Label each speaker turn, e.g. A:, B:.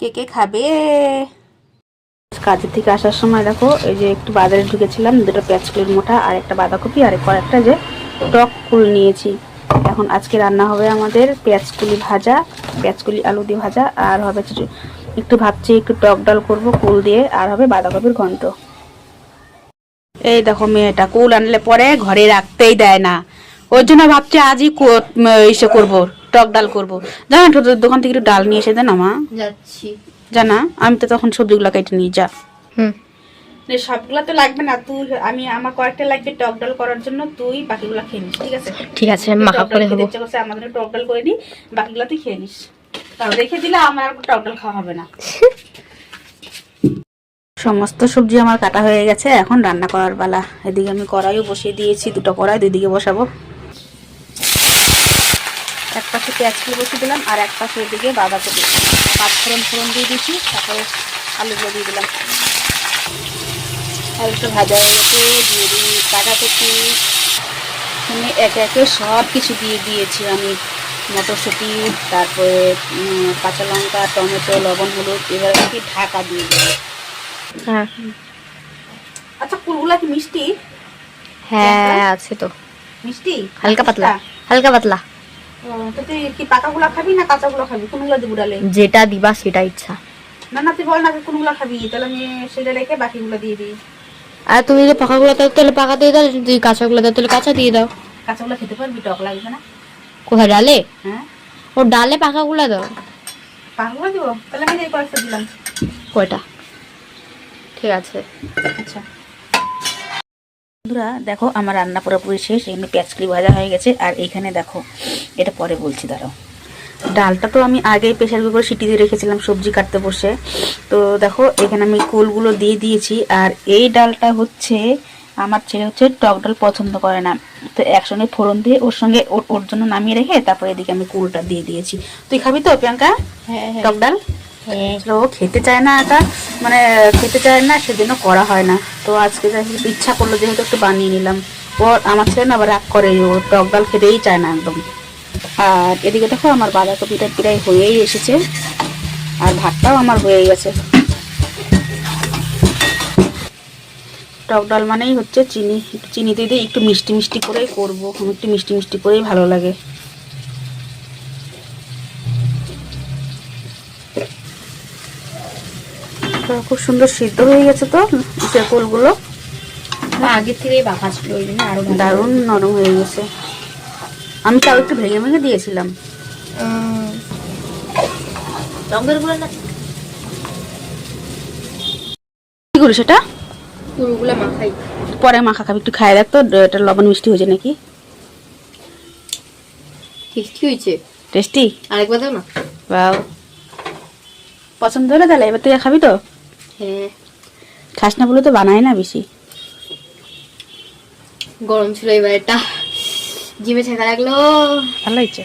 A: কে কে খাবে? কাজের থেকে আসার সময় দেখো এই যে একটু বাজারে ঢুকেছিলাম, দুটো পেঁয়াজকলির মোটা আর একটা বাঁধাকপি আর কয়েকটা যে টক কুল নিয়েছি। এখন আজকে রান্না হবে আমাদের পেঁয়াজকলি ভাজা, পেঁয়াজকলি আলু দিয়ে ভাজা, আর হবে একটু ভাবছি একটু টক ডাল করবো কুল দিয়ে, আর হবে বাঁধাকপির ঘন্ট। এই দেখো মেয়েটা কুল আনলে পরে ঘরে রাখতেই দেয় না, ওর জন্য ভাবছি আজই ইসে করবো, টক ডাল করবো। জানো তোদের দোকান থেকে একটু ডাল নিয়ে এসে দেন আমা।
B: যাচ্ছি।
A: জানা আমি তো তখন সবজিগুলো কেটে নিয়ে যা।
B: হুম,
A: সবগুলা তো লাগবে না, তুই আমি আমার কয়েকটা লাগবে টক ডাল করার জন্য, তুই বাকিগুলা খেয়ে নিস, ঠিক আছে?
B: ঠিক আছে, মাখা করে হবো।
A: ইচ্ছে করছে আমাদের টক ডাল করে নি, বাকিগুলা তুই খেয়ে নিস। তাও রেখে দিলে আমার টক ডাল খাওয়া হবে না। সমস্ত সবজি আমার কাটা হয়ে গেছে, এখন রান্না করার বেলা। এদিকে আমি কড়াইও বসিয়ে দিয়েছি, দুটো কড়াই দুই দিকে বসাবো। এক পাশে পেঁয়াজগুলো বসিয়ে দিলাম আর এক পাশে এদিকে বাঁধাকপি, পাঁচফোড়ন ফোড়ন দিয়ে দিয়েছি, তারপরে আলুগুলো দিয়ে দিলাম। আলুটা ভাজা হয়ে গেছে, দিয়ে দিই বাঁধাকপি। এখানে একে একে সব কিছু দিয়ে দিয়েছি আমি, মটরশুঁটি, তারপরে কাঁচা লঙ্কা, টমেটো, লবণ, হলুদ। এবার কি ঢাকা দিয়ে দেবো।
B: হ্যাঁ
A: আচ্ছা কুলগুলা কি মিষ্টি?
B: হ্যাঁ আছে তো,
A: মিষ্টি
B: হালকা পাতলা, হালকা পাতলা।
A: তো তুই কি পাকাগুলা খাবি না কাঁচাগুলো খাবি? কোনগুলো দিব ডালে?
B: যেটা দিবা সেটা ইচ্ছা।
A: না না তুই বল না কোনগুলো খাবি, তাহলে আমি সেটা রেখে বাকিগুলো দিয়ে দিই।
B: আর তুমি যদি পাকাগুলো দাও তাহলে পাকা দিয়ে দাও, যদি কাঁচাগুলো দাও তাহলে কাঁচা দিয়ে দাও।
A: কাঁচাগুলো খেতে পারবি? টক লাগবে না?
B: কোথায় ডালে?
A: হ্যাঁ
B: ও ডালে পাকাগুলো দাও।
A: পাকাগুলো দিব? তাহলে আমি এই কয়েকটা দিলাম।
B: কয়টা? ঠিক আছে।
A: আচ্ছা বন্ধুরা দেখো আমার রান্না পুরোপুরি শেষ, এমনি পেঁয়াজকলি ভাজা হয়ে গেছে। আর এইখানে দেখো, এটা পরে বলছি দাঁড়াও। ডালটা তো আমি আগেই প্রেশার কুকারে সিটি দিয়ে রেখেছিলাম সবজি কাটতে বসে। তো দেখো এখানে আমি কুলগুলো দিয়ে দিয়েছি। আর এই ডালটা হচ্ছে আমার ছেলে হচ্ছে টক ডাল পছন্দ করে না, তো একসঙ্গে ফোড়ন দিয়ে ওর সঙ্গে ওর জন্য নামিয়ে রেখে তারপরে এদিকে আমি কুলটা দিয়ে দিয়েছি। তুই খাবি তো প্রিয়াঙ্কা টক ডাল? ও খেতে চায় না, এটা মানে খেতে চায় না, সেদিনও করা হয় না। তো আজকে ইচ্ছা করলো যেহেতু একটু বানিয়ে নিলাম। ও আমার ছেলে না আবার রাগ করে, ও টক ডাল খেতেই চায় না একদম। আর এদিকে দেখো আমার বাঁধাকপিটা প্রায় হয়েই এসেছে, আর ভাতটাও আমার হয়ে গেছে। টক ডাল মানেই হচ্ছে চিনি, চিনি দিয়ে দিয়ে একটু মিষ্টি মিষ্টি করেই করবো, আমি একটু মিষ্টি মিষ্টি করেই ভালো লাগে। খুব সুন্দর সিদ্ধ হয়ে গেছে তো কুলগুলো,
B: আগে থেকে বাঁকা ছিল ওই জন্য আরো
A: দারুণ নরম হয়ে গেছে। আমি তাও একটু ভেঙে ভেঙে দিয়েছিলাম। কি করি সেটা?
B: কুলগুলা মাখাই,
A: পরে মাখা খাবি, একটু খাই দেখ তো এটা লবণ মিষ্টি হয়েছে নাকি।
B: টেস্টি হয়েছে।
A: টেস্টি?
B: আরেকবার দাও না।
A: বাও, পছন্দ হলে তাহলে এবার তুই খাবি তো?
B: হ্যাঁ,
A: খাস না বলে তো বানায় না বেশি।
B: গরম ছিল এবার, এটা জিমে ছেঁকা লাগলো।
A: ভালো হয়েছে।